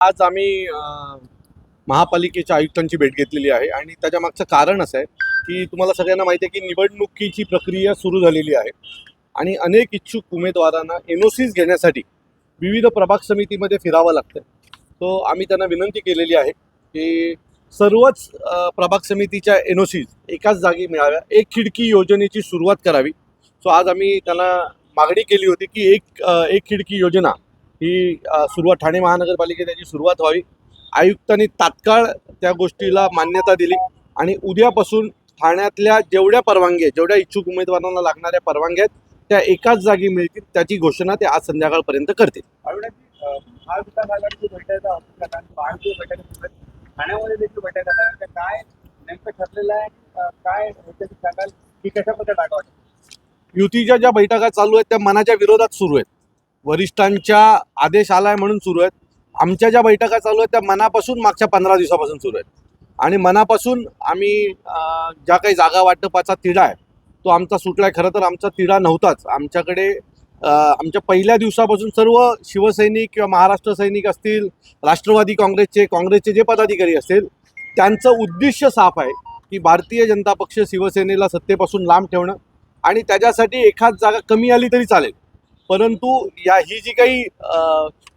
आज आम्ही महापालिकेच्या आयुक्तांची भेट घेतलेली आहे आणि त्याच्या मागचं कारण असं आहे की तुम्हाला सगळ्यांना माहिती आहे की निवडणुकीची प्रक्रिया सुरू झालेली आहे आणि अनेक इच्छुक उमेदवारांना NOCs घेण्यासाठी विविध प्रभाग समितीमध्ये फिरावं लागतं. तो आम्ही त्यांना विनंती केलेली आहे की सर्वच प्रभाग समितीच्या NOCs एकाच जागी मिळाव्या, एक खिडकी योजनेची सुरुवात करावी. सो आज आम्ही त्यांना मागणी केली होती की एक खिडकी योजना ही सुरुवात ठाणे महानगरपालिकेत त्याची सुरुवात व्हावी. आयुक्तांनी तात्काळ त्या गोष्टीला मान्यता दिली आणि उद्यापासून ठाण्यातल्या जेवढ्या परवानग्या आहेत, जेवढ्या इच्छुक उमेदवारांना लागणाऱ्या परवानग्या आहेत त्या एकाच जागी मिळतील. त्याची घोषणा ते आज संध्याकाळपर्यंत करतील. महाविकास आघाडीची बैठक महायुती बैठक ठाण्यामध्ये देखील बैठक आहे, काय नेमकं ठरलेलं आहे, काय सांगाल की कशा प्रकारे टाकावं? युतीच्या ज्या बैठका चालू आहेत त्या मनाच्या विरोधात सुरू आहेत. वरिष्ठांच्या आदेश आलाय म्हणून सुरू आहेत. आमच्या ज्या बैठका चालू आहेत त्या मनापासून मागच्या 15 दिवसापासून सुरू आहेत आणि मनापासून आम्ही ज्या काही जागा वाटपाचा तिढा आहे तो आमचा सुटलाय. खरं तर आमचा तिढा नव्हताच. आमच्याकडे आमच्या पहिल्या दिवसापासून सर्व शिवसैनिक किंवा महाराष्ट्र सैनिक असतील, राष्ट्रवादी काँग्रेसचे जे पदाधिकारी असतील, त्यांचं उद्दिष्ट साफ आहे की भारतीय जनता पक्ष शिवसेनेला सत्तेपासून लांब ठेवणं आणि त्याच्यासाठी एखाद जागा कमी आली तरी चालेल, परंतु ही जी काही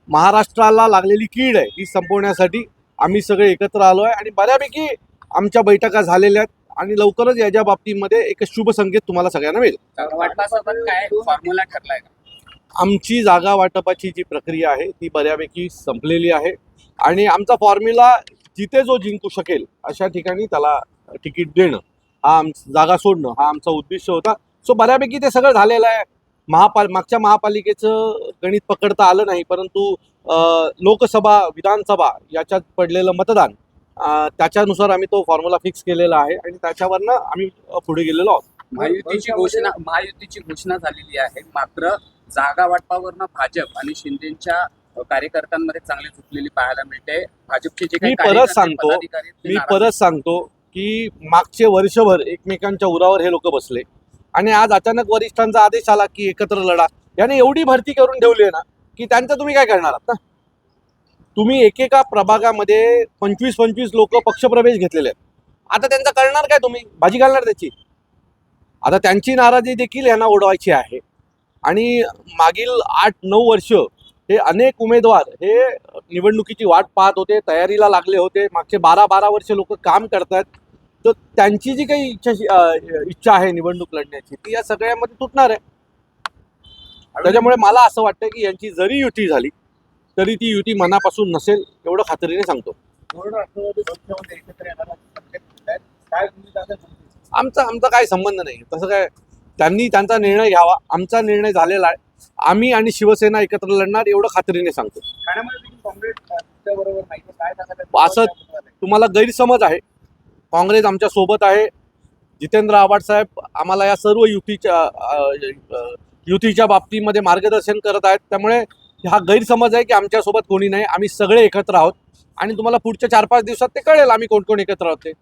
महाराष्ट्राला लागलेली कीड आहे ही संपवण्यासाठी आम्ही सगळे एकत्र आलो आहे आणि बऱ्यापैकी आमच्या बैठका झालेल्या आहेत आणि लवकरच याच्या बाबतीमध्ये एक शुभ संकेत तुम्हाला सगळ्यांना मिळेल. काय फॉर्म्युला ठरलाय का? आमची जागा वाटपाची जी प्रक्रिया आहे ती बऱ्यापैकी संपलेली आहे आणि आमचा फॉर्म्युला जिथे जो जिंकू शकेल अशा ठिकाणी त्याला तिकीट देणं, जागा सोडणं हा आमचा उद्देश होता. सो बऱ्यापैकी ते सगळं झालेलं आहे. मागच्या महापालिकेचं गणित पकडता आलं नाही, परंतु लोकसभा विधानसभा याच्यात पडलेलं मतदान त्याच्यानुसार आम्ही तो फॉर्म्युला फिक्स केलेला आहे आणि त्याच्यावरनं आम्ही पुढे गेलेलो आहोत. महायुतीची घोषणा झालेली आहे, मात्र जागा वाटपावरनं भाजप आणि शिंदेच्या कार्यकर्त्यांमध्ये चांगली झुकलेली पाहायला मिळते. भाजपचे जे काही मी परत सांगतो की मागचे वर्षभर एकमेकांच्या उरावर हे लोक बसले आणि आज अचानक वरिष्ठांचा आदेश आला की एकत्र लढा. याने एवढी भरती करून ठेवली आहे ना की त्यांचं तुम्ही काय करणार आहात ना? तुम्ही एकेका प्रभागामध्ये 25-25 लोक पक्षप्रवेश घेतलेले आहेत. आता त्यांचं करणार काय? तुम्ही भाजी घालणार त्याची? आता त्यांची नाराजी देखील यांना ओढवायची आहे आणि मागील 8-9 वर्ष हे अनेक उमेदवार हे निवडणुकीची वाट पाहत होते, तयारीला लागले होते. मागचे 12-12 वर्ष लोक काम करतात. तर त्यांची जी काही इच्छा आहे निवडणूक लढण्याची ती या सगळ्यामध्ये तुटणार आहे. त्याच्यामुळे मला असं वाटतं की यांची जरी युती झाली तरी ती युती मनापासून नसेल, एवढं खात्रीने सांगतो. आमचा काय संबंध नाही. तसं काय त्यांनी त्यांचा निर्णय घ्यावा. आमचा निर्णय झालेला आहे. आम्ही आणि शिवसेना एकत्र लढणार एवढं खात्रीने सांगतो. असं तुम्हाला गैरसमज आहे. काँग्रेस आमच्या सोबत आहे. जितेंद्र आव्हाड साहेब आम्हाला या सर्व युतीच्या बाबतीमध्ये मार्गदर्शन करत आहेत. त्यामुळे हा गैरसमज आहे की आमच्यासोबत कोणी नाही. आम्ही सगळे एकत्र आहोत आणि तुम्हाला पुढच्या 4-5 दिवसात ते कळेल आम्ही कोण कोण एकत्र आहोत ते.